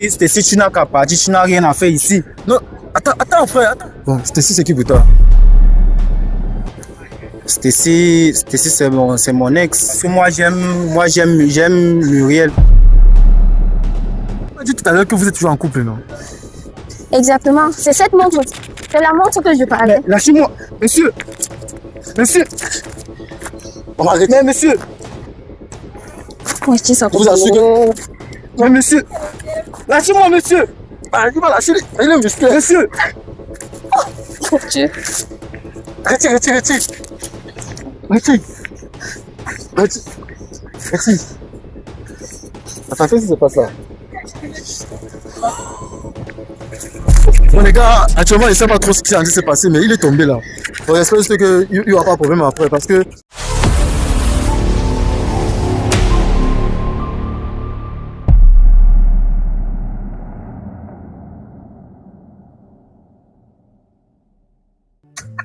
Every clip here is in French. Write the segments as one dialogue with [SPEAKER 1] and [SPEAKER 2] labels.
[SPEAKER 1] Stacy, tu n'as qu'à partir, tu n'as rien à faire ici.
[SPEAKER 2] Non, attends frère, attends. Bon, Stacy, c'est qui pour toi?
[SPEAKER 1] Stacy, c'est mon ex. Moi, j'aime Muriel.
[SPEAKER 2] Tu m'as dit tout à l'heure que vous êtes toujours en couple, non?
[SPEAKER 3] Exactement, c'est cette montre. C'est la montre que je parlais.
[SPEAKER 1] Lâchez-moi, monsieur. Monsieur.
[SPEAKER 2] On va arrêter.
[SPEAKER 1] Mais monsieur.
[SPEAKER 3] Moi, je dis ça.
[SPEAKER 2] Je vous assure que...
[SPEAKER 1] Mais monsieur. Lâchez-moi, monsieur.
[SPEAKER 2] Il va lâcher les muscles.
[SPEAKER 1] Monsieur.
[SPEAKER 3] Mon Dieu.
[SPEAKER 2] Retire. Merci. Attends, qu'est-ce qui se passe là? Bon les gars, actuellement il ne sait pas trop ce qui est en train de se passer, mais il est tombé là. On espère juste qu'il n'y aura pas de problème après parce que...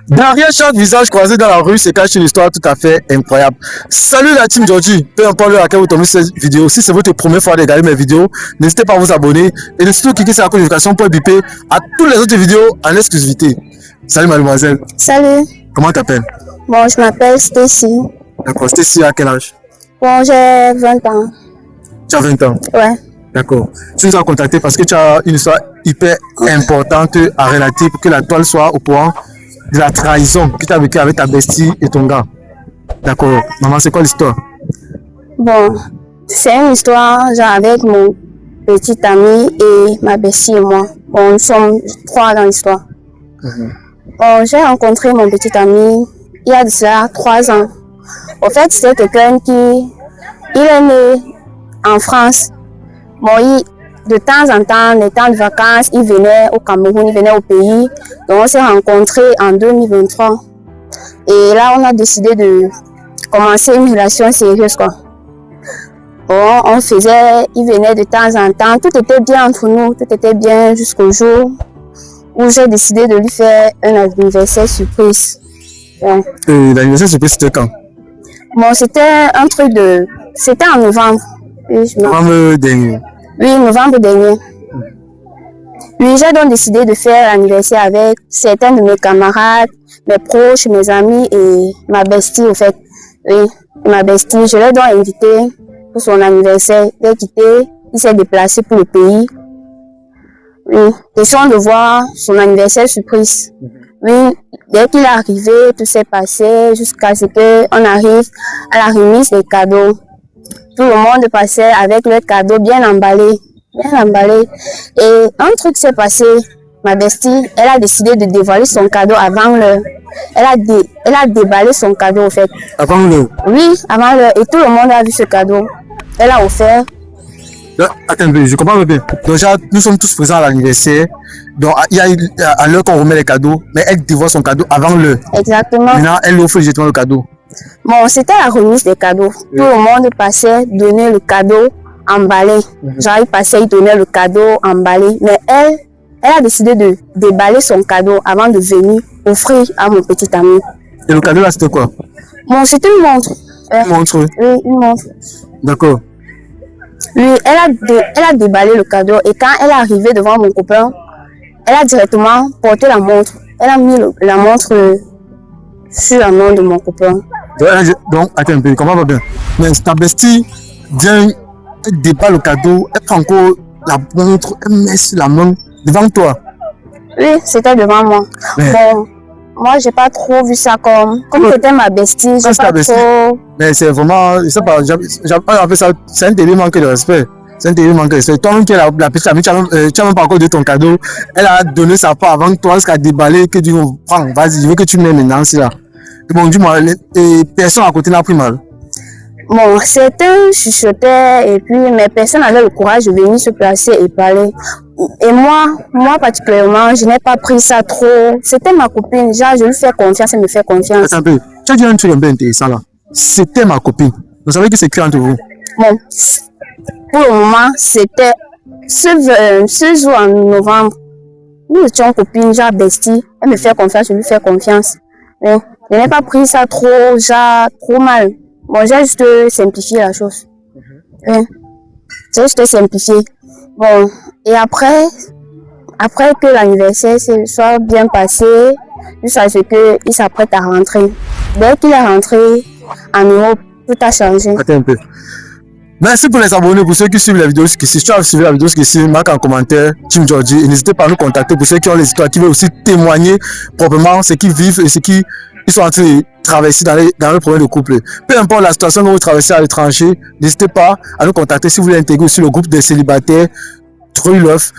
[SPEAKER 2] Derrière chaque visage croisé dans la rue se cache une histoire tout à fait incroyable. Salut la team Georgie, peu importe l'heure à laquelle vous tombez cette vidéo, si c'est votre première fois de regarder mes vidéos, n'hésitez pas à vous abonner et de surtout cliquer sur la notification pour biper à toutes les autres vidéos en exclusivité. Salut mademoiselle.
[SPEAKER 3] Salut.
[SPEAKER 2] Comment t'appelles?
[SPEAKER 3] Bon, je m'appelle Stacy.
[SPEAKER 2] D'accord, Stacy à quel âge?
[SPEAKER 3] Bon, j'ai 20 ans.
[SPEAKER 2] Tu as 20 ans?
[SPEAKER 3] Ouais.
[SPEAKER 2] D'accord. Tu nous as contacté parce que tu as une histoire hyper importante à relater pour que la toile soit au courant de la trahison que tu as vécue avec ta bestie et ton gars. D'accord. Maman, c'est quoi l'histoire?
[SPEAKER 3] Bon, c'est une histoire genre avec mon petit ami et ma bestie et moi. Bon, nous sommes 3 dans l'histoire. Bon, j'ai rencontré mon petit ami il y a de cela 3 ans. En fait, c'est quelqu'un qui il est né en France. Bon, de temps en temps, les temps de vacances, il venait au Cameroun, il venait au pays. Donc, on s'est rencontrés en 2023. Et là, on a décidé de commencer une relation sérieuse, quoi. Bon, il venait de temps en temps. Tout était bien entre nous, tout était bien jusqu'au jour où j'ai décidé de lui faire un anniversaire surprise. Bon.
[SPEAKER 2] L'anniversaire surprise, c'était quand?
[SPEAKER 3] Bon, c'était un truc de... C'était en novembre.
[SPEAKER 2] Novembre dernier.
[SPEAKER 3] Oui, novembre dernier. Oui, j'ai donc décidé de faire l'anniversaire avec certains de mes camarades, mes proches, mes amis et ma bestie, au fait. Oui, ma bestie. Je l'ai donc invité pour son anniversaire. Dès qu'il il s'est déplacé pour le pays. Oui, question de voir son anniversaire surprise. Oui, dès qu'il est arrivé, tout s'est passé jusqu'à ce qu'on arrive à la remise des cadeaux. Tout le monde passait avec leurs cadeaux bien emballés. Et un truc s'est passé. Ma bestie, elle a décidé de dévoiler son cadeau avant l'heure. Elle a déballé son cadeau, au fait.
[SPEAKER 2] Avant l'heure?
[SPEAKER 3] Oui, avant l'heure. Et tout le monde a vu ce cadeau. Elle a offert.
[SPEAKER 2] Attends, je comprends bien. Donc, nous sommes tous présents à l'anniversaire. Donc, il y a à l'heure qu'on remet les cadeaux, mais elle dévoile son cadeau avant l'heure.
[SPEAKER 3] Exactement.
[SPEAKER 2] Maintenant, elle offre directement le cadeau.
[SPEAKER 3] Bon, c'était la remise des cadeaux. Oui. Tout le monde passait donner le cadeau emballé. Genre, il passait, il donnait le cadeau emballé. Mais elle a décidé de déballer son cadeau avant de venir offrir à mon petit ami.
[SPEAKER 2] Et le cadeau là, c'était quoi?
[SPEAKER 3] Bon, c'était une montre.
[SPEAKER 2] Une montre?
[SPEAKER 3] Oui, une montre.
[SPEAKER 2] D'accord.
[SPEAKER 3] Oui, elle a déballé le cadeau et quand elle est arrivée devant mon copain, elle a directement porté la montre. Elle a mis la montre sur la main de mon copain.
[SPEAKER 2] Donc, attends un peu, comment va bien? Mais ta bestie vient, elle déballe le cadeau, elle prend encore la montre, elle met sur la main devant toi.
[SPEAKER 3] Oui, c'était devant moi. Mais... Bon, moi, j'ai pas trop vu ça comme c'était ma bestie. J'ai pas trop...
[SPEAKER 2] Mais c'est vraiment, je sais pas, j'appelle ça, c'est un terrible manque de respect. C'est un terrible manque de respect. Toi-même qui es la petite amie, tu n'as même pas encore donné ton cadeau. Elle a donné sa part avant toi, jusqu'à déballer, que tu prends, vas-y, je veux que tu m'aimes maintenant, c'est là. Bon, dis-moi, personne à côté n'a pris mal.
[SPEAKER 3] Bon, certains chuchotaient et puis, mais personne n'avait le courage de venir se placer et parler. Et moi particulièrement, je n'ai pas pris ça trop. C'était ma copine, genre je lui fais confiance, elle me fait confiance.
[SPEAKER 2] Attends un peu, tu as dit un truc un peu intéressant là. C'était ma copine. Vous savez que c'est écrit entre vous?
[SPEAKER 3] Bon, pour le moment, c'était ce jour en novembre. Nous étions copines, genre bestie. Elle me fait confiance, je lui fais confiance. Mais je n'ai pas pris ça trop mal. Bon, j'ai juste simplifié la chose. J'ai juste simplifié. Bon, et après que l'anniversaire soit bien passé, jusqu'à ce qu'il s'apprête à rentrer. Dès qu'il est rentré en Europe, tout a changé.
[SPEAKER 2] Attends un peu. Merci pour les abonnés, pour ceux qui suivent la vidéo jusqu'ici. Si tu as suivi la vidéo jusqu'ici, marque en commentaire Team Georgie et n'hésitez pas à nous contacter pour ceux qui ont les histoires, qui veulent aussi témoigner proprement ce qu'ils vivent et ce qu'ils sont en train de traverser dans les problèmes de couple. Peu importe la situation que vous traversez à l'étranger, n'hésitez pas à nous contacter si vous voulez intégrer aussi le groupe des célibataires True Love,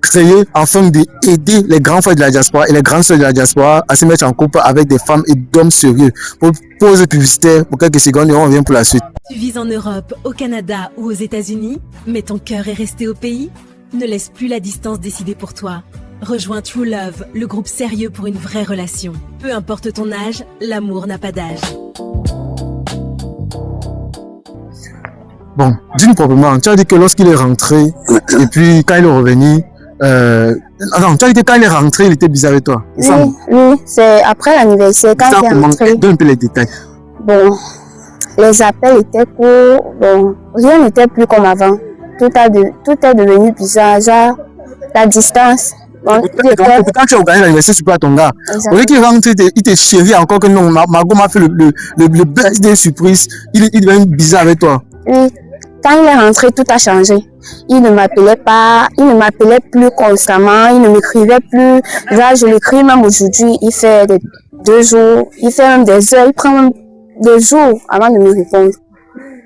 [SPEAKER 2] créé afin d'aider les grands frères de la diaspora et les grandes sœurs de la diaspora à se mettre en couple avec des femmes et d'hommes sérieux. Pour pause publicitaire pour quelques secondes et on revient pour la suite.
[SPEAKER 4] Tu vis en Europe, au Canada ou aux États-Unis, mais ton cœur est resté au pays? Ne laisse plus la distance décider pour toi. Rejoins True Love, le groupe sérieux pour une vraie relation. Peu importe ton âge, l'amour n'a pas d'âge.
[SPEAKER 2] Bon, dis-nous proprement, tu as dit que lorsqu'il est rentré et puis quand il est revenu, non, tu as dit que quand il est rentré, il était bizarre avec toi.
[SPEAKER 3] Oui, c'est après l'anniversaire, quand il est rentré.
[SPEAKER 2] Donne un peu les détails.
[SPEAKER 3] Bon, les appels étaient courts, bon, rien n'était plus comme avant. Tout est devenu bizarre, genre la distance. Bon,
[SPEAKER 2] quand tu as organisé l'anniversaire, tu peux à ton gars. Au lieu qu'il rentre, il te chérit encore que non, Margot m'a fait le birthday surprise, il devient bizarre avec toi.
[SPEAKER 3] Oui, quand il est rentré, tout a changé. Il ne m'appelait pas, il ne m'appelait plus constamment, il ne m'écrivait plus. Là, je l'écris même aujourd'hui, il fait 2 jours, il fait même des heures, il prend même des jours avant de me répondre.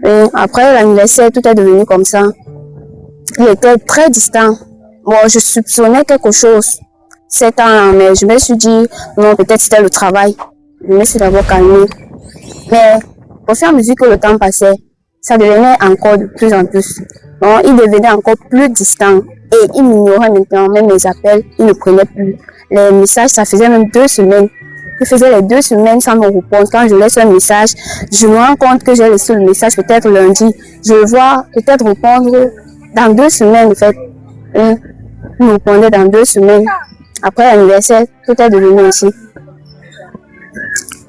[SPEAKER 3] Et après l'anniversaire, tout est devenu comme ça. Il était très distant. Bon, je soupçonnais quelque chose. 7 ans, mais je me suis dit, non, peut-être c'était le travail. Je me suis d'abord calmée. Mais au fur et à mesure que le temps passait, ça devenait encore de plus en plus. Bon, il devenait encore plus distant et il m'ignorait maintenant, même mes appels, il ne prenait plus. Les messages, ça faisait même 2 semaines. Il faisait les 2 semaines sans me répondre. Quand je laisse un message, je me rends compte que j'ai laissé le message peut-être lundi. Je le vois peut-être répondre dans 2 semaines, en fait. Il me répondait dans 2 semaines. Après l'anniversaire, tout est devenu ainsi.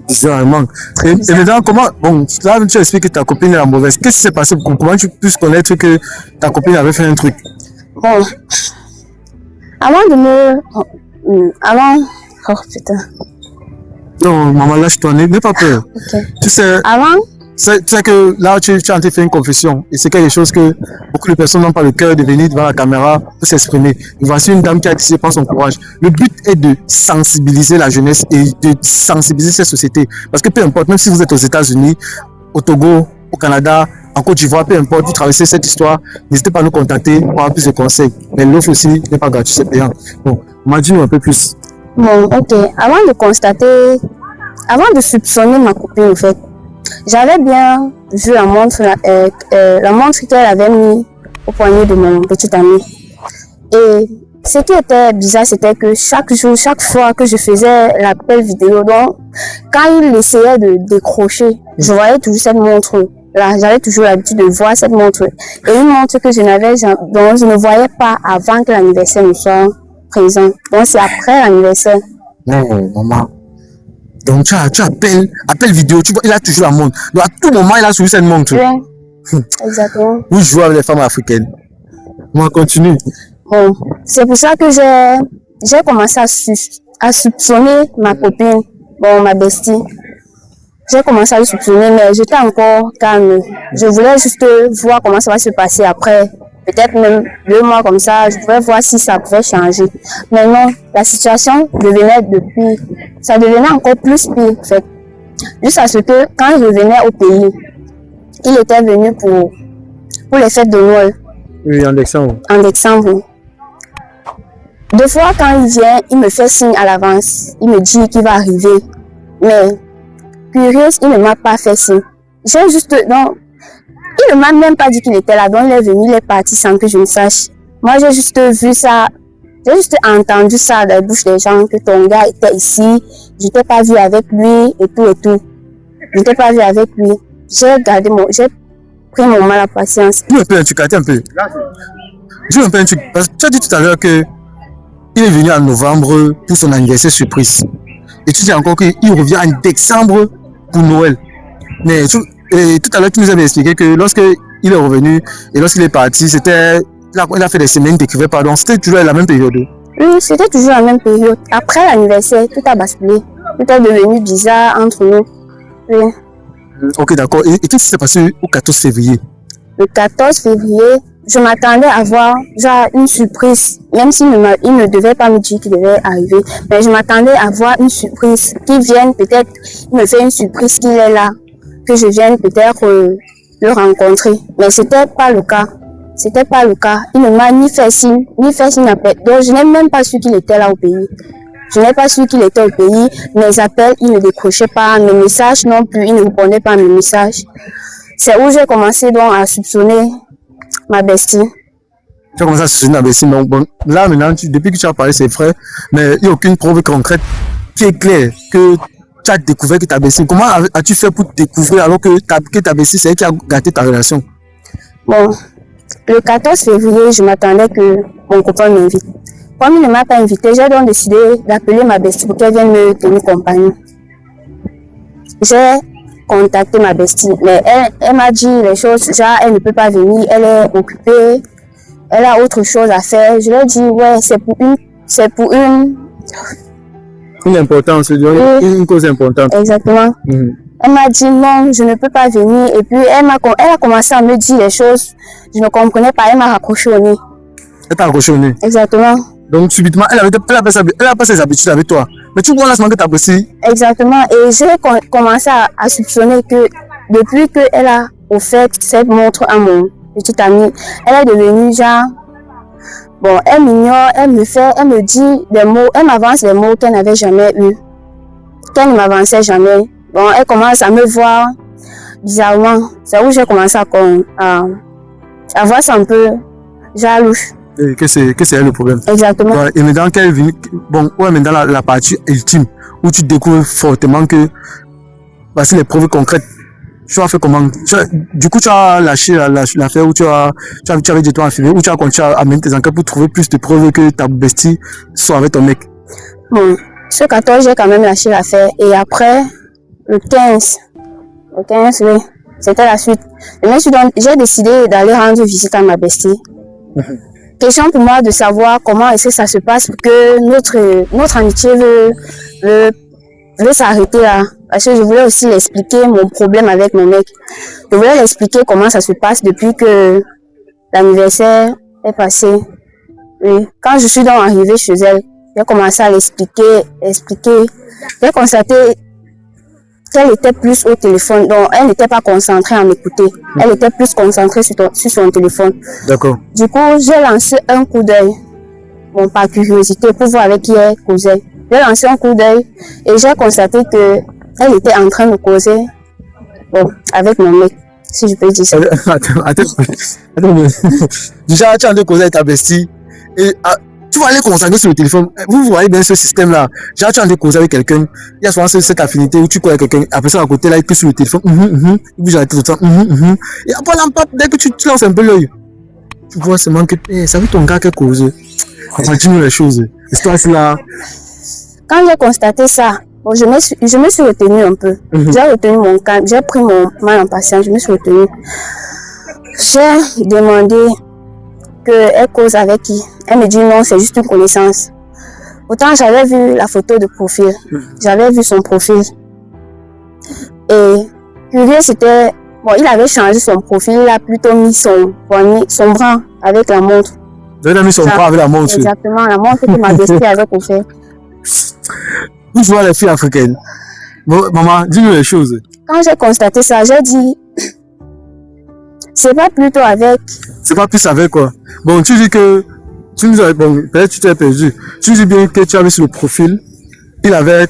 [SPEAKER 2] Bizarrement. Et maintenant, comment, bon, là, tu expliques que ta copine est la mauvaise. Qu'est-ce qui s'est passé? Comment tu peux connaître que ta copine avait fait un truc?
[SPEAKER 3] Bon, avant de me... Oh putain.
[SPEAKER 2] Non, maman, lâche-toi, n'aie pas peur.
[SPEAKER 3] Okay.
[SPEAKER 2] Tu sais...
[SPEAKER 3] Avant?
[SPEAKER 2] Tu sais que là, tu es en train de faire une confession. Et c'est quelque chose que beaucoup de personnes n'ont pas le cœur de venir devant la caméra pour s'exprimer. Voici une dame qui a décidé de prendre son courage. Le but est de sensibiliser la jeunesse et de sensibiliser cette société. Parce que peu importe, même si vous êtes aux États-Unis, au Togo, au Canada, en Côte d'Ivoire, peu importe, vous traversez cette histoire, n'hésitez pas à nous contacter pour avoir plus de conseils. Mais l'offre aussi n'est pas gratuite, c'est payant. Bon, dis-nous un peu plus.
[SPEAKER 3] Bon, ok. Avant de soupçonner ma copine, en fait, j'avais bien vu la montre qu'elle avait mis au poignet de mon petit ami. Et ce qui était bizarre, c'était que chaque jour, chaque fois que je faisais l'appel vidéo, donc, quand il essayait de décrocher, je voyais toujours cette montre. Là, j'avais toujours l'habitude de voir cette montre. Et une montre que je ne voyais pas avant que l'anniversaire ne soit présent. Donc, c'est après l'anniversaire.
[SPEAKER 2] Non, maman. Donc tu appelles vidéo, tu vois, il a toujours la montre. Donc à tout moment, il a toujours cette montre.
[SPEAKER 3] Oui, exactement.
[SPEAKER 2] Vous jouez avec les femmes africaines. Moi, continue.
[SPEAKER 3] Bon, c'est pour ça que j'ai commencé à soupçonner ma copine, bon, ma bestie. J'ai commencé à le soupçonner, mais j'étais encore calme. Je voulais juste voir comment ça va se passer après. Peut-être même 2 mois comme ça, je voulais voir si ça pouvait changer. Mais non, la situation ça devenait encore plus pire, en fait. Jusqu'à ce que, quand je revenais au pays, il était venu pour les fêtes de Noël.
[SPEAKER 2] Oui, en décembre.
[SPEAKER 3] En décembre. 2 fois, quand il vient, il me fait signe à l'avance. Il me dit qu'il va arriver. Mais, curieuse, il ne m'a pas fait signe. Il ne m'a même pas dit qu'il était là, donc il est venu, il est parti sans que je ne sache. Moi, j'ai juste vu ça, j'ai juste entendu ça dans la bouche des gens, que ton gars était ici, je t'ai pas vu avec lui, et tout et tout. Je t'ai pas vu avec lui. J'ai pris mon mal à patience.
[SPEAKER 2] Dis un peu un truc, attends un peu. Dis un peu un truc, parce que tu as dit tout à l'heure que il est venu en novembre pour son anniversaire surprise. Et tu dis encore qu'il revient en décembre pour Noël. Mais et tout à l'heure, tu nous avais expliqué que lorsqu'il est revenu et lorsqu'il est parti, c'était il a fait des semaines qu'il n'écrivait pas. Donc, c'était toujours la même période.
[SPEAKER 3] Oui, c'était toujours la même période. Après l'anniversaire, tout a basculé. Tout est devenu bizarre entre nous. Oui.
[SPEAKER 2] Ok, d'accord. Et qu'est-ce qui s'est passé au 14 février?
[SPEAKER 3] Le 14 février, je m'attendais à voir genre une surprise, même s'il ne devait pas me dire qu'il devait arriver. Mais je m'attendais à voir une surprise, qu'il vienne peut-être, il me fait une surprise qu'il est là, que je vienne peut-être le rencontrer. Mais c'était pas le cas. C'était pas le cas. Il ne m'a ni fait signe d'appel. Donc je n'ai même pas su qu'il était là au pays. Je n'ai pas su qu'il était au pays. Mes appels, il ne décrochait pas. Mes messages non plus, il ne répondait pas à mes messages. C'est où j'ai commencé donc à soupçonner ma bestie.
[SPEAKER 2] Tu as commencé à soupçonner ta bestie. Donc, bon, là, maintenant, depuis que tu as parlé, c'est vrai, mais il n'y a aucune preuve concrète qui est claire que tu as découvert que ta bestie. Comment as-tu fait pour découvrir alors que ta bestie, c'est elle qui a gâté ta relation?
[SPEAKER 3] Bon, le 14 février, je m'attendais que mon copain m'invite. Comme il ne m'a pas invité, j'ai donc décidé d'appeler ma bestie pour qu'elle vienne me tenir compagnie. J'ai contacté ma bestie, mais elle m'a dit les choses, genre elle ne peut pas venir, elle est occupée, elle a autre chose à faire. Je lui ai dit, ouais, c'est pour
[SPEAKER 2] une importance, une cause importante.
[SPEAKER 3] Exactement. Elle m'a dit non, je ne peux pas venir. Et puis elle a commencé à me dire les choses. Je ne comprenais pas. Elle m'a raccroché au nez.
[SPEAKER 2] Elle t'a raccroché au nez.
[SPEAKER 3] Exactement.
[SPEAKER 2] Donc subitement, elle a pas ses habitudes avec toi. Mais tu vois là, que ta bestie.
[SPEAKER 3] Exactement. Et j'ai commencé à soupçonner que depuis qu'elle a offert cette montre à mon petit ami, elle est devenue genre. Bon, elle m'ignore, elle me dit des mots, elle m'avance des mots qu'elle n'avait jamais eu. Qu'elle ne m'avançait jamais. Bon, elle commence à me voir bizarrement. C'est où j'ai commencé à voir ça un peu louche.
[SPEAKER 2] Et que c'est elle le problème.
[SPEAKER 3] Exactement.
[SPEAKER 2] Ouais, et maintenant qu'elle vient, bon, ouais, mais dans la partie ultime, où tu découvres fortement que, parce que les preuves concrètes, tu as fait comment? Du coup, tu as lâché l'affaire où tu avais dit toi en filmer, où tu as continué à amener tes enquêtes pour trouver plus de preuves que ta bestie soit avec ton mec.
[SPEAKER 3] Bon, ce 14, j'ai quand même lâché l'affaire. Et après, le 15, oui, c'était la suite. J'ai décidé d'aller rendre visite à ma bestie. Question pour moi de savoir comment est-ce que ça se passe pour que notre amitié veut s'arrêter là. Parce que je voulais aussi l'expliquer mon problème avec mon mec. Je voulais l'expliquer comment ça se passe depuis que l'anniversaire est passé. Oui. Quand je suis donc arrivée chez elle, j'ai commencé à l'expliquer. J'ai constaté qu'elle était plus au téléphone. Donc, elle n'était pas concentrée à m'écouter. Elle était plus concentrée sur son téléphone.
[SPEAKER 2] D'accord.
[SPEAKER 3] Du coup, j'ai lancé un coup d'œil. Bon, par curiosité, pour voir avec qui elle causait. J'ai lancé un coup d'œil et j'ai constaté que elle était en train de causer, bon, avec mon mec, si je peux dire ça.
[SPEAKER 2] Attends. Déjà, tu es en train de causer avec ta bestie et tu vas aller concentrer sur le téléphone. Vous voyez bien ce système-là. Déjà, tu es en train de causer avec quelqu'un. Il y a souvent cette affinité où tu causes avec quelqu'un. Après ça, à côté, là, il est sur le téléphone. Il bouge la tête tout le temps. Et après, dès que tu lances un peu l'œil, tu vois seulement que ça veut ton gars qui a causé. On continue les choses. L'histoire, c'est là.
[SPEAKER 3] Quand j'ai constaté ça, bon, je me suis retenue un peu. J'ai retenu mon calme, j'ai pris mon mal en patience, je me suis retenue. J'ai demandé qu'elle cause avec qui. Elle me dit non, c'est juste une connaissance. Pourtant, j'avais vu la photo de profil. J'avais vu son profil. Et curieux, c'était... Bon, il avait changé son profil, il a plutôt mis son bras avec la montre.
[SPEAKER 2] Il a mis son bras avec la montre.
[SPEAKER 3] Exactement, la montre que ma bestie avait offert.
[SPEAKER 2] Où tu vois les filles africaines? Bon, maman, dis-nous les choses.
[SPEAKER 3] Quand j'ai constaté ça, j'ai dit, c'est pas plutôt avec.
[SPEAKER 2] C'est pas plus avec quoi? Bon, tu dis que, bon, peut-être tu t'es perdu. Tu dis bien que tu avais sur le profil, il avait,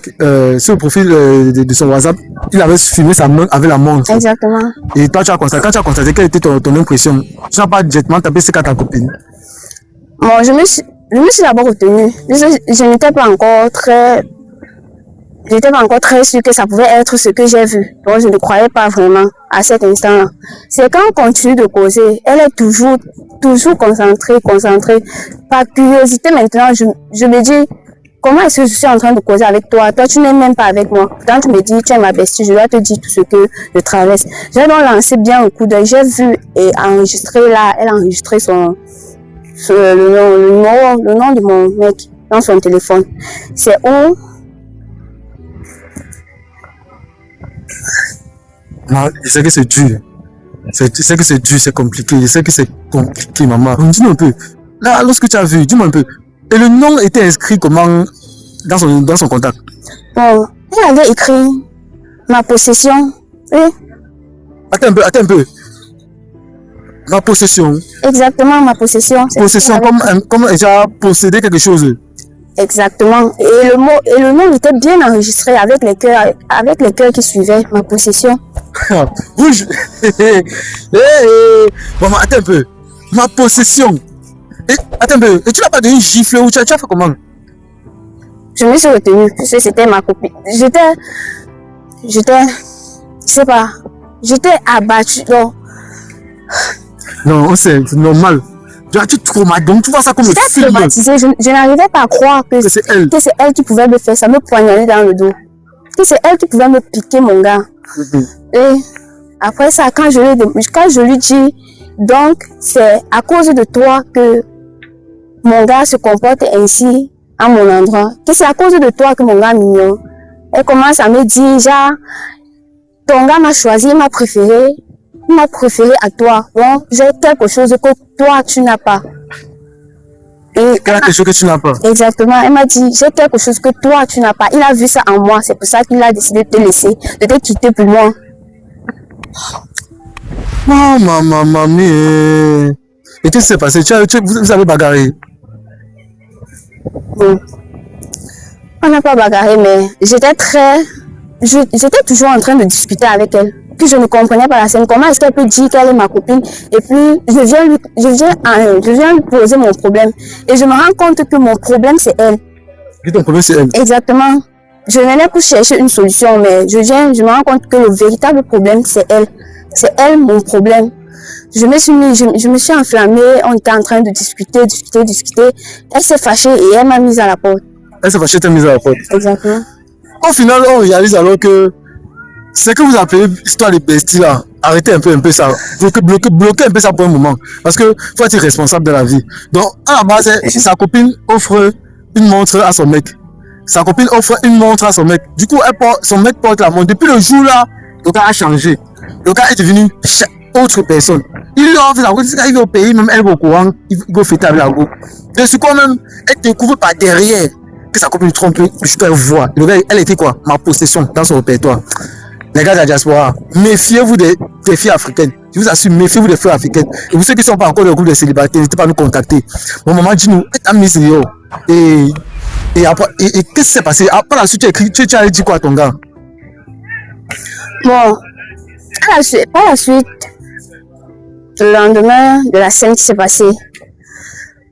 [SPEAKER 2] sur le profil de son WhatsApp, il avait filmé sa main avec la montre.
[SPEAKER 3] Exactement.
[SPEAKER 2] Et toi, quand tu as constaté, quelle était ton impression? Tu n'as pas directement tapé ce qu'a ta copine?
[SPEAKER 3] Bon, je me suis d'abord retenue. Je n'étais pas encore très sûre que ça pouvait être ce que j'ai vu. Donc, je ne croyais pas vraiment à cet instant-là. C'est quand on continue de causer, elle est toujours concentrée. Par curiosité, maintenant, je me dis, comment est-ce que je suis en train de causer avec toi? Toi, tu n'es même pas avec moi. Quand tu me dis, tu es ma bestie, je dois te dire tout ce que je traverse. J'ai donc lancé bien un coup d'œil. J'ai vu et enregistré là, elle a enregistré le nom de mon mec dans son téléphone. C'est où?
[SPEAKER 2] Non, je sais que c'est dur. Je sais que c'est dur, c'est compliqué. Je sais que c'est compliqué, maman. Dis-nous un peu. Là, lorsque tu as vu, dis-moi un peu. Et le nom était inscrit comment dans son contact?
[SPEAKER 3] Bon, elle avait écrit ma possession. Oui.
[SPEAKER 2] Attends un peu. Ma possession.
[SPEAKER 3] Exactement, ma possession.
[SPEAKER 2] Possession, comme déjà posséder quelque chose.
[SPEAKER 3] Exactement. Et le nom était bien enregistré avec les cœurs qui suivaient ma possession.
[SPEAKER 2] Rouge. Maman, attends un peu. Ma possession. Attends un peu. Et tu n'as pas donné une gifle ou tu as fait comment?
[SPEAKER 3] Je me suis retenue parce que c'était ma copine. Je sais pas. J'étais abattue.
[SPEAKER 2] Non, c'est normal. Tu traumatisé, donc tu vois ça comme un film.
[SPEAKER 3] Traumatisée. Je n'arrivais pas à croire que c'est elle qui pouvait me faire ça, me poignarder dans le dos. Que c'est elle qui pouvait me piquer, mon gars. Et après ça, quand je lui dis, donc c'est à cause de toi que mon gars se comporte ainsi à mon endroit, que c'est à cause de toi que mon gars mignon. Elle commence à me dire, genre, ton gars m'a choisi, il m'a préféré à toi. Bon, j'ai quelque chose que toi, tu n'as pas. Et
[SPEAKER 2] quelque chose que tu n'as pas.
[SPEAKER 3] Exactement. Elle m'a dit, j'ai quelque chose que toi, tu n'as pas. Il a vu ça en moi. C'est pour ça qu'il a décidé de te laisser, de te quitter pour moi.
[SPEAKER 2] Oh, mamie. Et qu'est-ce qui s'est passé? Vous avez bagarré?
[SPEAKER 3] Bon. On n'a pas bagarré, mais j'étais toujours en train de discuter avec elle. Puis je ne comprenais pas la scène. Comment est-ce qu'elle peut dire qu'elle est ma copine? Et puis je viens lui poser mon problème. Et je me rends compte que mon problème c'est elle.
[SPEAKER 2] Et ton problème c'est elle?
[SPEAKER 3] Exactement. Je venais pour chercher une solution, mais je me rends compte que le véritable problème c'est elle. C'est elle mon problème. Je me suis enflammée. On était en train de discuter. Elle s'est fâchée et elle m'a mise à la porte.
[SPEAKER 2] Elle s'est fâchée, t'as mise à la porte.
[SPEAKER 3] Exactement.
[SPEAKER 2] Au final, on réalise alors que ce que vous appelez histoire de bestie là, arrêtez un peu ça, bloquez un peu ça pour un moment, parce que faut être responsable de la vie. Donc à la base, sa copine offre une montre à son mec. Du coup, son mec porte la montre. Depuis le jour là, le gars a changé. Le gars est devenu autre personne. Il lui offre la montre, il arrive au pays, même elle va au courant, il va fêter avec la go. De ce quand même, elle découvre par derrière que sa copine trompe, jusqu'à elle voit. Le gars, elle était quoi? Ma possession dans son répertoire. Les gars de la diaspora, méfiez-vous des filles africaines. Je vous assure, méfiez-vous des filles africaines. Et vous ceux qui ne sont pas encore dans le groupe des célibataires, n'hésitez pas à nous contacter. Mon maman, dis-nous, t'as mis sérieux. Et après, qu'est-ce qui s'est passé? Après la suite, tu as dit quoi à ton gars?
[SPEAKER 3] Bon, par la suite, le lendemain de la scène qui s'est passée,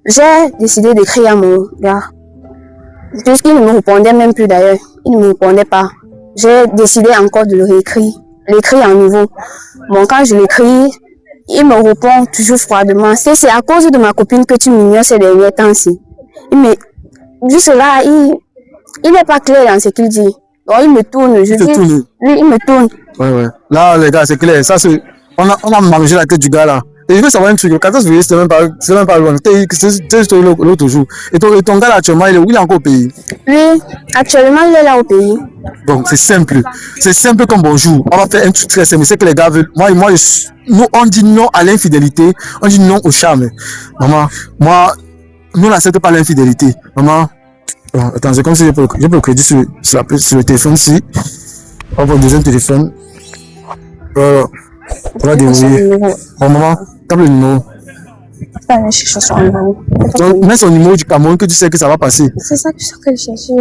[SPEAKER 3] j'ai décidé d'écrire à mon gars. Puisqu'il ne me répondait même plus d'ailleurs. Il ne me répondait pas. J'ai décidé encore de l'écrire à nouveau. Bon, quand je l'écris, il me répond toujours froidement. C'est à cause de ma copine que tu m'ignores ces derniers temps-ci. Vu cela, il n'est pas clair dans ce qu'il dit. Donc, il me tourne. Lui, il me tourne.
[SPEAKER 2] Ouais. Là, les gars, c'est clair. Ça, on a mangé la tête du gars là. Et je veux savoir un truc, le 14 février, c'est même pas loin. C'est l'autre jour. Et ton gars là, actuellement, il est encore au pays?
[SPEAKER 3] Oui, actuellement, il est là au pays.
[SPEAKER 2] Donc, c'est simple. C'est simple comme bonjour. On va faire un truc très simple. C'est que les gars veulent. Nous, on dit non à l'infidélité. On dit non au charme. Maman, nous, on n'accepte pas l'infidélité. Maman, bon, attends, c'est comme si j'ai pas le crédit sur le téléphone ici. On va un deuxième téléphone. On va dérouiller. Bon, maman, tape le numéro. Donc, mets son numéro du Cameroun que tu sais que ça va passer.
[SPEAKER 3] C'est ça que je suis en train de chercher.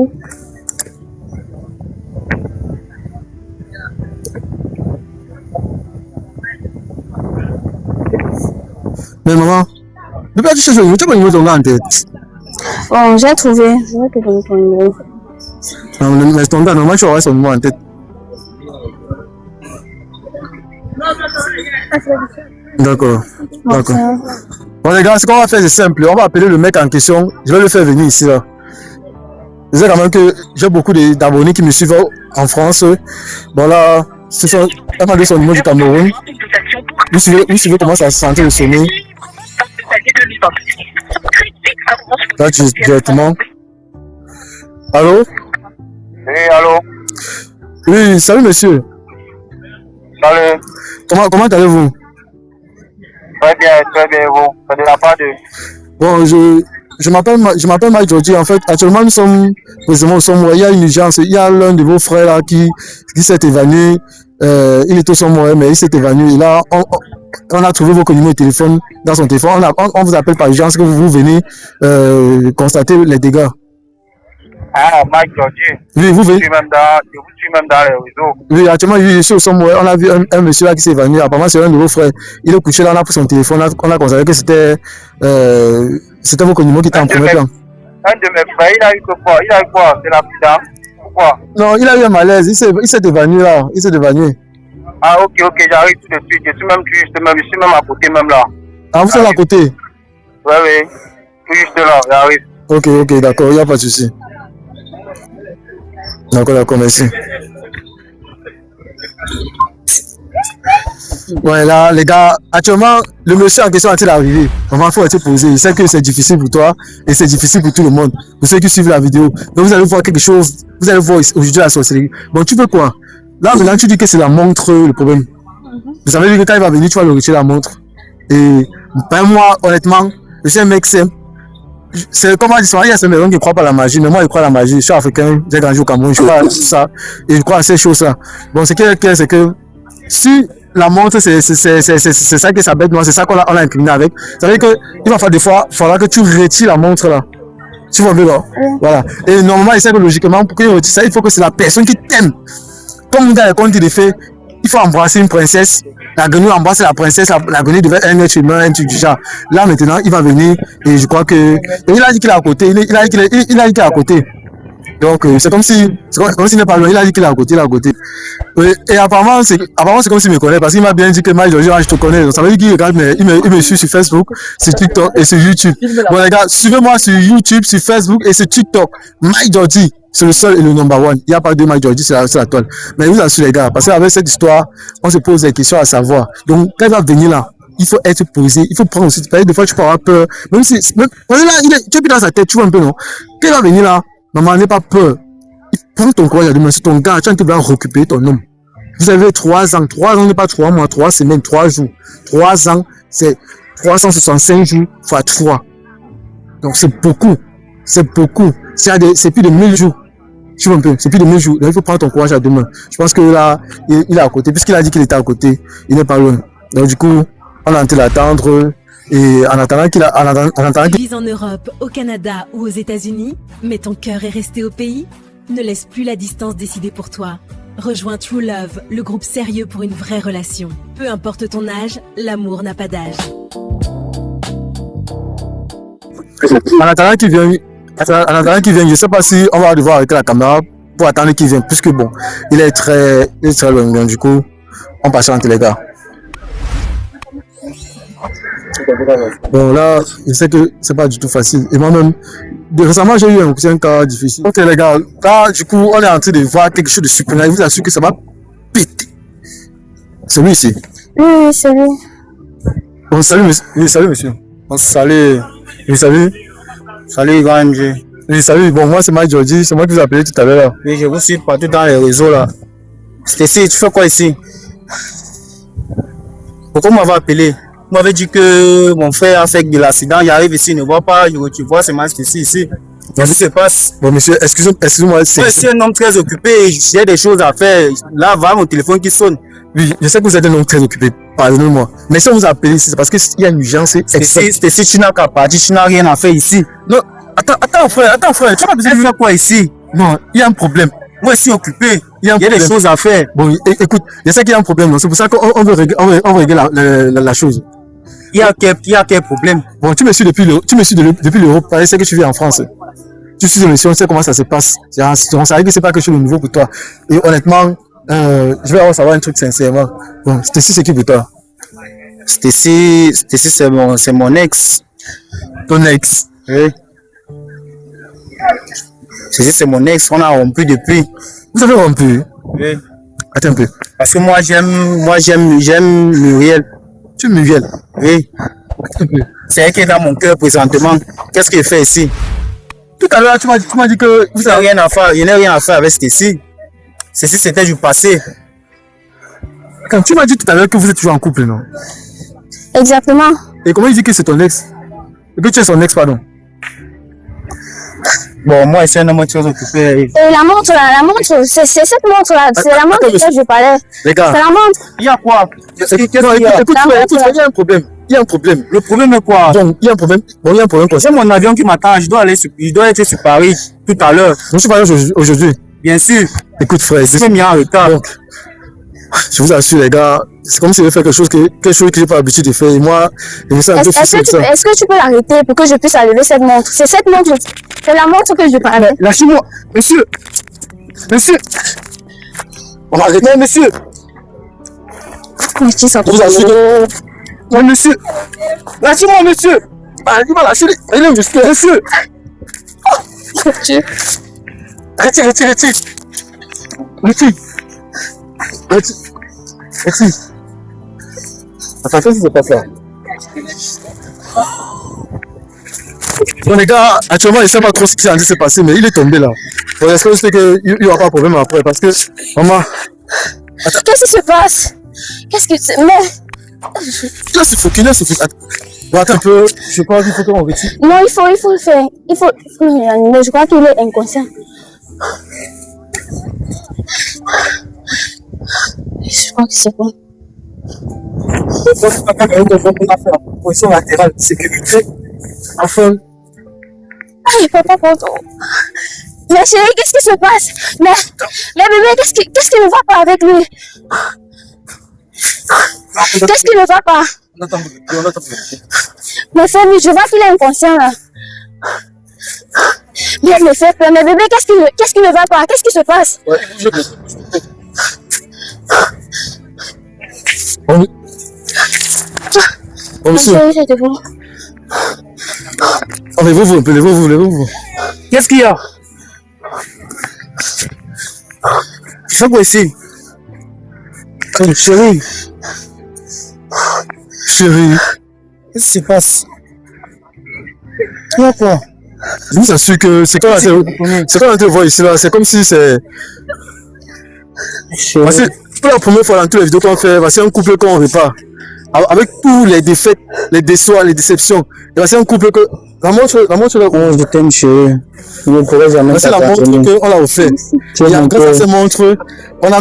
[SPEAKER 2] Mais maman, depuis que tu cherches le numéro, tu as pas le numéro de ton gars en tête.
[SPEAKER 3] Bon, j'ai trouvé. Je vais te donner ton numéro.
[SPEAKER 2] Non, mais ton gars, normalement, tu auras son numéro en tête. D'accord. Bon les gars, ce qu'on va faire c'est simple. On va appeler le mec en question. Je vais le faire venir ici là. Je sais quand même que j'ai beaucoup d'abonnés qui me suivent en France. Bon là, elle m'a donné son numéro du Cameroun. Vous suivez comment ça se sentait de sonner. Là, tu directement. Allô?
[SPEAKER 5] Oui, allô?
[SPEAKER 2] Oui, salut monsieur.
[SPEAKER 5] Salut.
[SPEAKER 2] Comment allez-vous?
[SPEAKER 5] Très bien, vous. C'est de la part de...
[SPEAKER 2] Bon, je m'appelle Mike Georgie. En fait, actuellement, il y a une urgence. Il y a l'un de vos frères là qui s'est évanoui. Il était au sommet, mais il s'est évanoui. Et là, on a trouvé vos numéros de téléphone dans son téléphone. On vous appelle par urgence que vous venez constater les dégâts.
[SPEAKER 5] Ah, Mike Georgie.
[SPEAKER 2] Oui, vous venez.
[SPEAKER 5] Je vous suis même dans les réseaux.
[SPEAKER 2] Oui, actuellement, je suis au sommet. On a vu un monsieur là qui s'est évanoui. Apparemment, c'est un de vos frères. Il est couché là, on a pris son téléphone. On a constaté que c'était vos numéros qui étaient en premier plan.
[SPEAKER 5] Un de mes frères, il a eu quoi? C'est la putain. Pourquoi?
[SPEAKER 2] Non, il a eu un malaise. Il s'est évanoui là. Il s'est évanoui.
[SPEAKER 5] Ah, ok, j'arrive tout de suite. Je suis même à côté, même là.
[SPEAKER 2] Ah, vous êtes à côté?
[SPEAKER 5] Oui. Tout juste là, j'arrive.
[SPEAKER 2] Ok, d'accord, il n'y a pas de souci. D'accord, merci. Ouais, là, les gars, actuellement, le monsieur en question est-il arrivé? Vraiment, il faut être posé. Il sait que c'est difficile pour toi et c'est difficile pour tout le monde. Pour ceux qui suivent la vidéo. Donc, vous allez voir quelque chose. Vous allez voir aujourd'hui la sorcellerie. Bon, tu veux quoi? Là, maintenant, tu dis que c'est la montre le problème. Vous savez que quand il va venir, tu vas le retirer la montre. Et ben, moi, honnêtement, je suis un mec simple. C'est comment dire, il y a ces maisons qui ne croient pas à la magie, mais moi je crois à la magie. Je suis africain, j'ai grandi au Cameroun, je crois à tout ça, et je crois à ces choses-là. Bon, ce qui est clair, c'est que si la montre, c'est ça qui est sa bête noire, c'est ça qu'on a incriminé avec, ça veut dire qu'il va falloir des fois, que tu retires la montre là. Tu vois bien là? Voilà. Et normalement, il sait que logiquement, pour qu'il retire ça, il faut que c'est la personne qui t'aime. Comme dans les contes de fées, il faut embrasser une princesse. La grenouille embrasse la princesse, la grenouille devait être humain, un truc du genre. Là maintenant, il va venir et je crois que... Et il a dit qu'il est à côté, il a dit qu'il est à côté. Donc c'est comme s'il n'est pas loin, il a dit qu'il est à côté, Et apparemment c'est comme s'il me connaît, parce qu'il m'a bien dit que Mike Georgie, je te connais. Donc ça veut dire qu'il regarde, mais il me suit sur Facebook, sur TikTok et sur YouTube. Bon les gars, suivez-moi sur YouTube, sur Facebook et sur TikTok. Mike Georgie. C'est le seul et le number one. Il n'y a pas de Mike Georgie, c'est la toile. Mais vous assure les gars, parce qu'avec cette histoire, on se pose des questions à savoir. Donc, quand il va venir là, il faut être posé, il faut prendre aussi. Des fois, tu peux avoir peur. Même si, on est là, tu es plus dans sa tête, tu vois un peu, non? Quand il va venir là, normalement, n'aie pas peur. Prends ton courage à demain, c'est ton gars, tu vas récupérer ton homme. Vous avez 3 ans. 3 ans n'est pas 3 mois, 3 semaines, 3 jours. 3 ans, c'est 365 jours fois 3. Donc, c'est beaucoup. C'est plus de 1000 jours. Tu vois un peu, c'est plus de 1000 jours. Donc, il faut prendre ton courage à demain. Je pense que là, il est à côté. Puisqu'il a dit qu'il était à côté, il n'est pas loin. Donc, du coup, on a envie d'attendre. Et en attendant qu'il
[SPEAKER 4] Vise en Europe, au Canada ou aux États-Unis, mais ton cœur est resté au pays? Ne laisse plus la distance décider pour toi. Rejoins True Love, le groupe sérieux pour une vraie relation. Peu importe ton âge, l'amour n'a pas d'âge.
[SPEAKER 2] En attendant qu'il vienne, je ne sais pas si on va devoir arrêter la caméra pour attendre qu'il vienne, puisque bon, il est très loin. Donc, du coup, on passe entre les gars. Bon, là, je sais que c'est pas du tout facile. Et moi-même, récemment, j'ai eu un cas difficile. Ok, les gars, là, du coup, on est en train de voir quelque chose de super. Je vous assure que ça va péter. C'est lui ici.
[SPEAKER 3] Oui, c'est lui.
[SPEAKER 2] Bon, salut, monsieur. Oui, salut, monsieur.
[SPEAKER 1] Bon, salut.
[SPEAKER 2] Oui, salut.
[SPEAKER 1] Salut, grand MG.
[SPEAKER 2] Oui, salut. Bon, moi, c'est Mike Georgie. C'est moi qui vous ai appelé tout à l'heure.
[SPEAKER 1] Oui, je vous suis partout dans les réseaux là. Stacy, tu fais quoi ici? Pourquoi vous m'avez appelé? Vous m'avez dit que mon frère a fait de l'accident. Il arrive ici, il ne voit pas. Tu vois, c'est ma Stacy ici. Qu'est-ce qui se passe?
[SPEAKER 2] Bon, monsieur, excusez-moi.
[SPEAKER 1] Je suis un homme très occupé. J'ai des choses à faire. Là, voilà mon téléphone qui sonne.
[SPEAKER 2] Oui, je sais que vous êtes un homme très occupé. Pardonnez-moi. Mais si on vous a appelé ici, c'est parce qu'il y a une urgence.
[SPEAKER 1] Stacy, tu n'as qu'à partir. Tu n'as rien à faire ici.
[SPEAKER 2] Non, attends, frère. Tu n'as pas besoin
[SPEAKER 1] de faire quoi ici?
[SPEAKER 2] Non, il y a un problème.
[SPEAKER 1] Moi, je suis occupé.
[SPEAKER 2] Il y a
[SPEAKER 1] des choses à faire.
[SPEAKER 2] Bon, écoute, je sais qu'il y a un problème. C'est pour ça qu'on veut régler la chose.
[SPEAKER 1] Il y a quel problème?
[SPEAKER 2] Bon, tu me suis depuis l'Europe. Je sais que tu vis en France. Tu suis l'émission, tu sais comment ça se passe. On savait que c'est pas quelque chose de nouveau pour toi. Et honnêtement, je vais savoir un truc sincèrement. Bon, Stacy, c'est qui pour toi?
[SPEAKER 1] Stacy, c'est mon ex.
[SPEAKER 2] Ton ex?
[SPEAKER 1] Oui. Stacy, c'est mon ex. On a rompu depuis.
[SPEAKER 2] Vous avez rompu?
[SPEAKER 1] Oui.
[SPEAKER 2] Attends un peu.
[SPEAKER 1] Parce que moi, j'aime Muriel.
[SPEAKER 2] Tu Muriel?
[SPEAKER 1] Oui.
[SPEAKER 2] Attends un peu.
[SPEAKER 1] C'est elle qui est dans mon cœur présentement. Qu'est-ce qu'elle fait ici?
[SPEAKER 2] Tout à l'heure, tu m'as dit que
[SPEAKER 1] Vous n'avez rien à faire. Il n'y a rien à faire avec Stacy. Ceci, c'était du passé.
[SPEAKER 2] quand tu m'as dit tout à l'heure que vous êtes toujours en couple, non?
[SPEAKER 3] Exactement.
[SPEAKER 2] Et comment il dit que c'est ton ex? Et que tu es son ex, pardon?
[SPEAKER 1] Bon, moi, je suis un homme très occupé.
[SPEAKER 3] Et la montre là, c'est cette montre là, c'est la montre de laquelle je parlais.
[SPEAKER 2] Les gars,
[SPEAKER 3] C'est la montre.
[SPEAKER 1] Il y a quoi?
[SPEAKER 2] non, écoute, il y a un problème. Il y a un problème.
[SPEAKER 1] Le problème est quoi?
[SPEAKER 2] Donc, il y a un problème. Bon, il y a un problème comme ça.
[SPEAKER 1] C'est mon avion qui m'attend. Je dois être sur Paris tout à l'heure.
[SPEAKER 2] Je suis parlé aujourd'hui.
[SPEAKER 1] Bien sûr.
[SPEAKER 2] Écoute, frère,
[SPEAKER 1] Je suis mis en retard.
[SPEAKER 2] donc, je vous assure, les gars, c'est comme si je fais quelque chose que j'ai pas l'habitude de faire. Et moi, je me sens un peu frustré de ça.
[SPEAKER 3] Est-ce que tu peux l'arrêter pour que je puisse enlever cette montre? C'est cette montre, c'est la montre que je parlais.
[SPEAKER 2] Lâchez-moi, monsieur. Monsieur. On va arrêter, monsieur.
[SPEAKER 3] Je
[SPEAKER 2] Je vous assure. Oui, monsieur. Lâchez-moi, monsieur. Ah, il va lâcher. Il est monsieur. Monsieur. Retire. Attends, qu'est-ce qui se passe là? Bon, les gars, actuellement, je ne sais pas trop ce qui est en train de se passer, mais il est tombé là. Bon, est-ce que je sais qu'il n'y aura pas de problème après? Parce que, maman.
[SPEAKER 3] Qu'est-ce qui se passe? Qu'est-ce que c'est? Mais
[SPEAKER 2] Là, c'est focus. Bon, attends un peu. Je crois qu'il faut qu'on retire.
[SPEAKER 3] non, il faut le faire. Il faut le réanimer. Je crois qu'il est inconscient. Je crois que c'est bon.
[SPEAKER 2] On a fait la position latérale, sécurité. Enfin,
[SPEAKER 3] Aïe, papa, pardon. Mais chérie, qu'est-ce qui se passe? Mais bébé, qu'est-ce qui ne va pas avec lui? Qu'est-ce qui ne va pas?
[SPEAKER 2] on attend.
[SPEAKER 3] Mais Femi, je vois qu'il est inconscient là. Mais elle me fait peur. Mais bébé, qu'est-ce qui ne va pas? Qu'est-ce qui se passe?
[SPEAKER 2] Ouais, je Bon, monsieur,
[SPEAKER 3] Chérie, c'est bon.
[SPEAKER 2] levez-vous.
[SPEAKER 1] Qu'est-ce qu'il y a? Tu fais quoi ici? Chérie, qu'est-ce qui se passe? Il y a quoi?
[SPEAKER 2] je vous assure que c'est quand on te voit ici là, c'est comme si c'est. Parce que pour la première fois dans toutes les vidéos qu'on fait, c'est un couple qu'on repart. Avec tous les défaites, les déçoits, les déceptions. Et c'est un couple que. La montre là.
[SPEAKER 1] Oh, je t'aime, chérie. Je ne pourrais jamais
[SPEAKER 2] C'est la montre qu'on l'a offert. Et grâce à cette montre, on a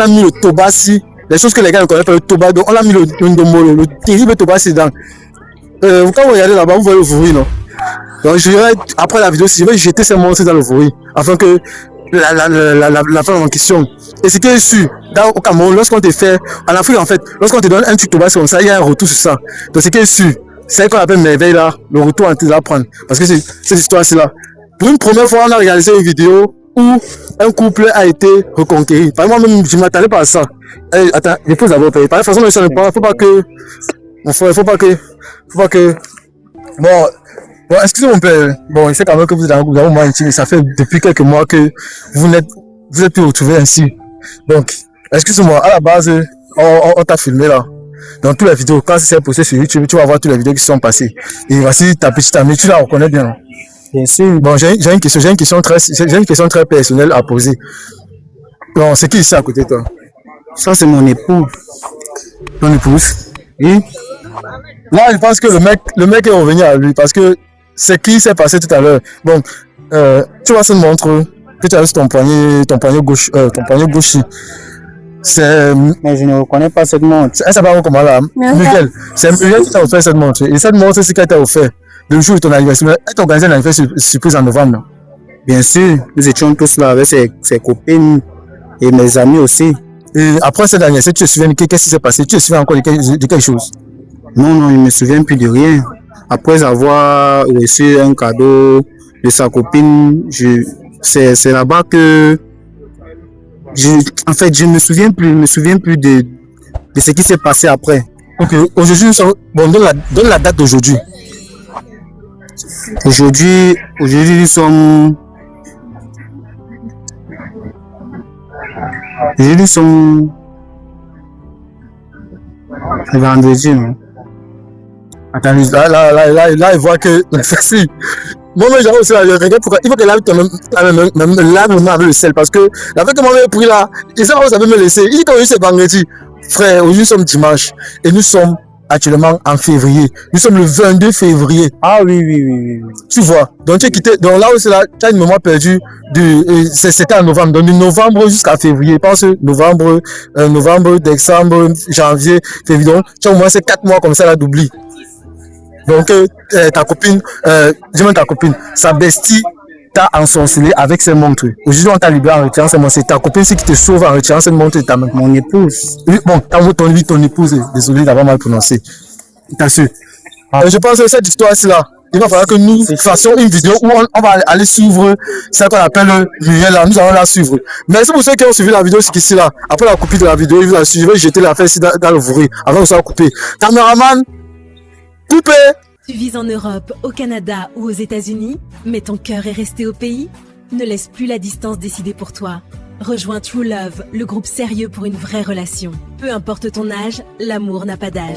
[SPEAKER 2] mis le Tobassi, les choses que les gars ne connaissent pas, le Toba, donc on a mis le Ndomolo, le terrible Tobassi dedans. Quand vous regardez là-bas, vous voyez le fourri, non? Donc je dirais, après la vidéo, si je vais jeter ces montres dans le fourri, afin que la femme en question. Et ce qui est sûr, au Cameroun, lorsqu'on te fait, en Afrique en fait, lorsqu'on te donne un truc Tobassi comme ça, il y a un retour sur ça. Donc ce qui est sûr, c'est ce qu'on appelle merveille là, le retour en train de l'apprendre. Parce que cette histoire c'est là. Pour une première fois, on a réalisé une vidéo où un couple a été reconquéri. Par moi même, je ne m'attendais pas à ça. Attends, il faut d'abord payer. Par la façon dont ça ne parle, faut pas que. Bon, excusez mon père. Bon, il sait quand même que vous êtes dans un moment intime. Ça fait depuis quelques mois que vous n'êtes plus retrouvés ainsi. Donc, excusez-moi, à la base, on t'a filmé là. Dans toutes les vidéos, quand c'est posté sur YouTube, tu vas voir toutes les vidéos qui sont passées. Et voici ta petite amie, tu la reconnais bien. Non?
[SPEAKER 1] Bien sûr.
[SPEAKER 2] Bon, j'ai une question très personnelle à poser. Bon, c'est qui ici à côté de toi?
[SPEAKER 1] Ça, c'est mon époux.
[SPEAKER 2] Ton épouse?
[SPEAKER 1] Oui.
[SPEAKER 2] Là, je pense que le mec est revenu à lui parce que c'est qui s'est passé tout à l'heure. Bon, tu vois cette montre que tu as sur ton poignet gauche, c'est.
[SPEAKER 1] Mais je ne reconnais pas cette montre.
[SPEAKER 2] Elle s'appelle comment là? Miguel. C'est Miguel qui t'a offert cette montre. Et cette montre, c'est ce qu'elle t'a offert le jour de ton anniversaire. Elle t'a organisé un anniversaire surprise en novembre.
[SPEAKER 1] Bien sûr, nous étions tous là avec ses copines et mes amis aussi.
[SPEAKER 2] Et après cet anniversaire, tu te souviens de qu'est-ce qui s'est passé? Tu te souviens encore de quelque chose?
[SPEAKER 1] Non, je ne me souviens plus de rien. Après avoir reçu un cadeau de sa copine, c'est là-bas que en fait, je ne me souviens plus de ce qui s'est passé après.
[SPEAKER 2] Ok, aujourd'hui, bon, donne la date d'aujourd'hui.
[SPEAKER 1] Aujourd'hui, nous sommes vendredi, non?
[SPEAKER 2] Attends, là, il voit que si. Moi, j'ai aussi je regrette pourquoi. Il faut qu'elle lave même avec le sel. Parce que la fois que moi, j'ai pris là, et ça, ça veut me laisser. Il dit que c'est vendredi. Frère, aujourd'hui, nous sommes dimanche. Et nous sommes actuellement en février. Nous sommes le 22 février.
[SPEAKER 1] Ah oui.
[SPEAKER 2] Tu vois. Donc, tu es quitté. Donc là aussi, là, tu as une mémoire perdue. C'était en novembre. Donc, de novembre jusqu'à février. Pense novembre, décembre, janvier, février. Donc, tu as au moins ces 4 mois comme ça là d'oubli. Donc, ta copine, dis-moi ta copine, sa bestie t'a ensorcelé avec ses montres. Aujourd'hui, on t'a libéré en retirant ses montres. C'est ta copine qui te sauve en retirant ses montres de ta main.
[SPEAKER 1] Mon épouse.
[SPEAKER 2] Oui, bon, ton épouse, désolé d'avoir mal prononcé. T'as su. Je pense que cette histoire-ci là, il va falloir que nous fassions une vidéo où on va aller suivre ce qu'on appelle Muriel là. Nous allons la suivre. Merci pour ceux qui ont suivi la vidéo jusqu'ici là. Après la copie de la vidéo, je vais jeter l'affaire ici dans le fourré avant que ça soit coupé. Caméraman, coupé.
[SPEAKER 4] Tu vis en Europe, au Canada ou aux États-Unis, mais ton cœur est resté au pays? Ne laisse plus la distance décider pour toi. Rejoins True Love, le groupe sérieux pour une vraie relation. Peu importe ton âge, l'amour n'a pas d'âge.